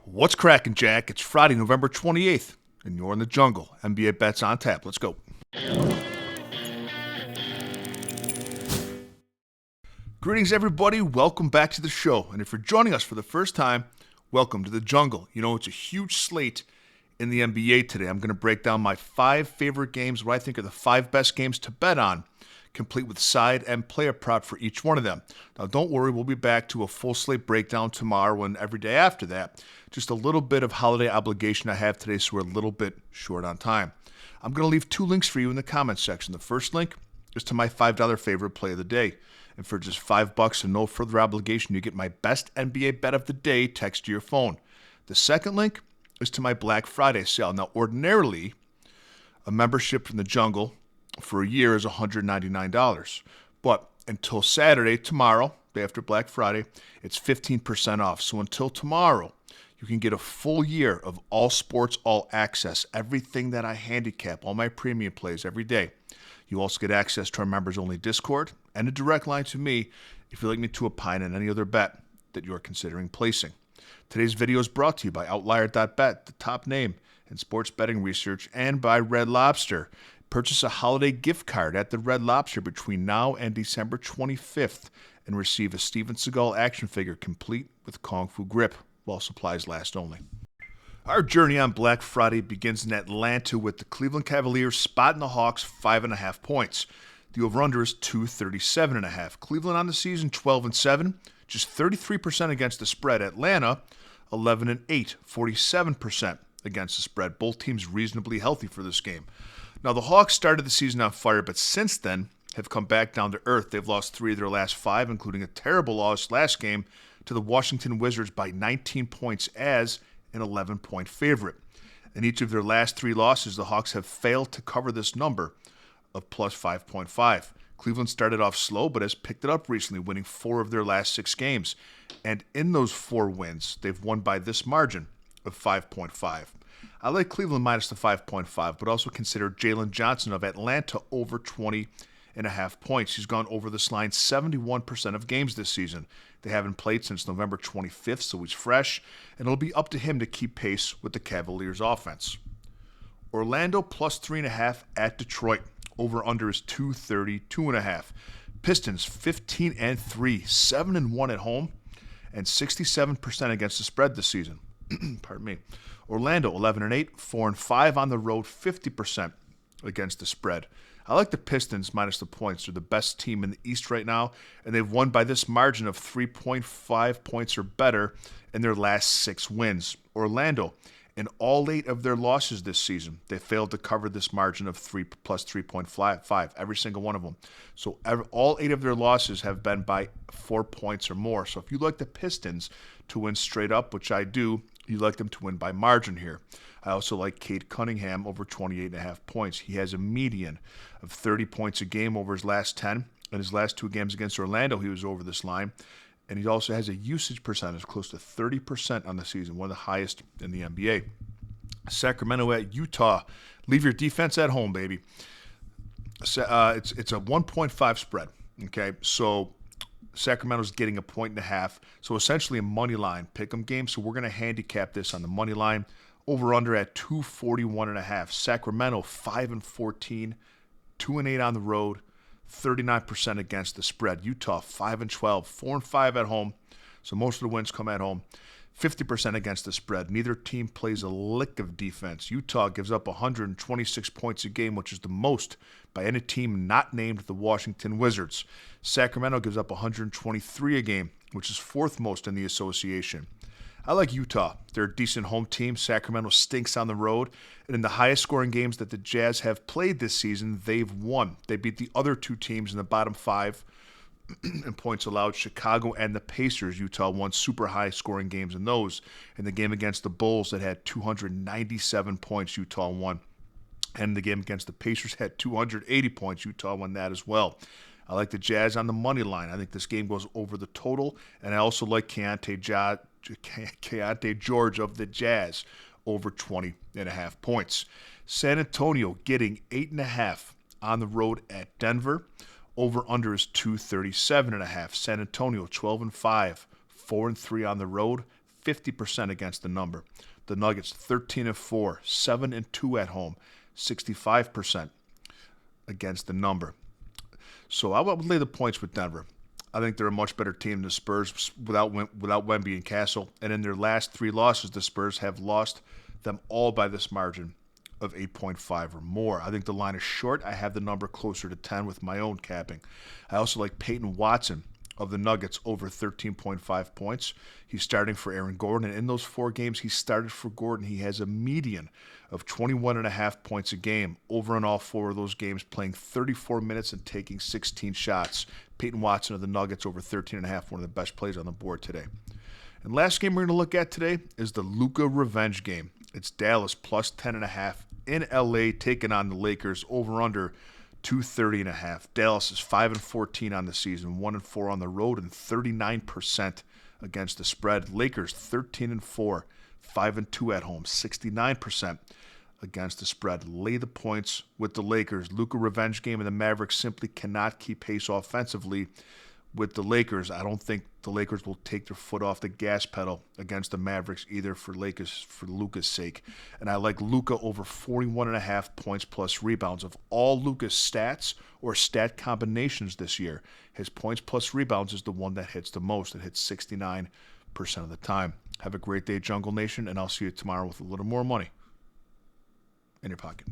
What's cracking, Jack? It's Friday, November 28th, and you're in the jungle. NBA bets on tap. Let's go. Greetings, everybody. Welcome back to the show. And if you're joining us for the first time, welcome to the jungle. You know, it's a huge slate in the NBA today. I'm going to break down my 5 favorite games, what I think are the 5 best games to bet on, complete with side and player prop for each one of them. Now, don't worry, we'll be back to a full slate breakdown tomorrow and every day after that. Just a little bit of holiday obligation I have today, so we're a little bit short on time. I'm going to leave 2 links for you in the comments section. The first link is to my $5 favorite play of the day. And for just $5 and no further obligation, you get my best NBA bet of the day text to your phone. The second link is to my Black Friday sale. Now, ordinarily, a membership from the jungle for a year is $199. But until Saturday, tomorrow, day after Black Friday, it's 15% off. So until tomorrow, you can get a full year of all sports, all access, everything that I handicap, all my premium plays every day. You also get access to our members-only Discord and a direct line to me if you'd like me to opine on any other bet that you're considering placing. Today's video is brought to you by Outlier.bet, the top name in sports betting research, and by Red Lobster. Purchase a holiday gift card at the Red Lobster between now and December 25th and receive a Steven Seagal action figure complete with Kung Fu grip while supplies last only. Our journey on Black Friday begins in Atlanta with the Cleveland Cavaliers spotting the Hawks 5.5 points. The over-under is 237.5. Cleveland on the season 12-7, just 33% against the spread. Atlanta 11-8, 47% against the spread. Both teams reasonably healthy for this game. Now, the Hawks started the season on fire, but since then have come back down to earth. They've lost 3 of their last 5, including a terrible loss last game to the Washington Wizards by 19 points as an 11-point favorite. In each of their last 3 losses, the Hawks have failed to cover this number of plus 5.5. Cleveland started off slow, but has picked it up recently, winning 4 of their last 6 games. And in those 4 wins, they've won by this margin of 5.5. I like Cleveland minus the 5.5, but also consider Jalen Johnson of Atlanta over 20.5 points. He's gone over this line 71% of games this season. They haven't played since November 25th, so he's fresh, and it'll be up to him to keep pace with the Cavaliers' offense. Orlando plus 3.5 at Detroit. Over-under is 232.5. Pistons 15-3, 7-1 at home, and 67% against the spread this season. Pardon me. Orlando 11-8, 4-5 on the road, 50% against the spread. I like the Pistons minus the points. They're the best team in the East right now, and they've won by this margin of 3.5 points or better in their last 6 wins. Orlando, in all 8 of their losses this season, they failed to cover this margin of 3 plus 3.5, every single one of them. So all 8 of their losses have been by 4 points or more. So if you like the Pistons to win straight up, which I do, you like them to win by margin here. I also like Cade Cunningham over 28.5 points. He has a median of 30 points a game over his last 10. In his last 2 games against Orlando, he was over this line. And he also has a usage percentage close to 30% on the season, one of the highest in the NBA. Sacramento at Utah. Leave your defense at home, baby. It's a 1.5 spread. Okay, so Sacramento's getting 1.5. So essentially a money line pick'em game. So we're going to handicap this on the money line. Over-under at 241.5. Sacramento 5-14, 2-8 on the road, 39% against the spread. Utah 5-12, 4-5 at home. So most of the wins come at home. 50% against the spread. Neither team plays a lick of defense. Utah gives up 126 points a game, which is the most by any team not named the Washington Wizards. Sacramento gives up 123 a game, which is 4th most in the association. I like Utah. They're a decent home team. Sacramento stinks on the road. And in the highest scoring games that the Jazz have played this season, they've won. They beat the other 2 teams in the bottom 5 in points allowed, Chicago and the Pacers. Utah won super high scoring games in those. In the game against the Bulls that had 297 points, Utah won. And the game against the Pacers had 280 points. Utah won that as well. I like the Jazz on the money line. I think this game goes over the total. And I also like Keontae George of the Jazz over 20.5 points. San Antonio getting 8.5 on the road at Denver. Over-under is 237.5. San Antonio 12-5, 4-3 on the road, 50% against the number. The Nuggets 13-4, 7-2 at home, 65% against the number. So I would lay the points with Denver. I think they're a much better team than the Spurs without Wemby and Castle. And in their last 3 losses, the Spurs have lost them all by this margin of 8.5 or more. I think the line is short. I have the number closer to 10 with my own capping. I also like Peyton Watson of the Nuggets over 13.5 points. He's starting for Aaron Gordon, and in those 4 games he started for Gordon, he has a median of 21.5 points a game over in all 4 of those games, playing 34 minutes and taking 16 shots. Peyton Watson of the Nuggets over 13.5, one of the best plays on the board today. And last game we're going to look at today is the Luka revenge game. It's Dallas plus 10.5 in LA taking on the Lakers over under 230.5. Dallas is 5-14 on the season, 1-4 on the road, and 39% against the spread. Lakers 13-4, 5-2 at home, 69% against the spread. Lay the points with the Lakers. Luka revenge game, and the Mavericks simply cannot keep pace offensively with the Lakers. I don't think the Lakers will take their foot off the gas pedal against the Mavericks either for Luka's sake. And I like Luka over 41.5 points plus rebounds. Of all Luka's stats or stat combinations this year, his points plus rebounds is the one that hits the most. It hits 69% of the time. Have a great day, Jungle Nation, and I'll see you tomorrow with a little more money in your pocket.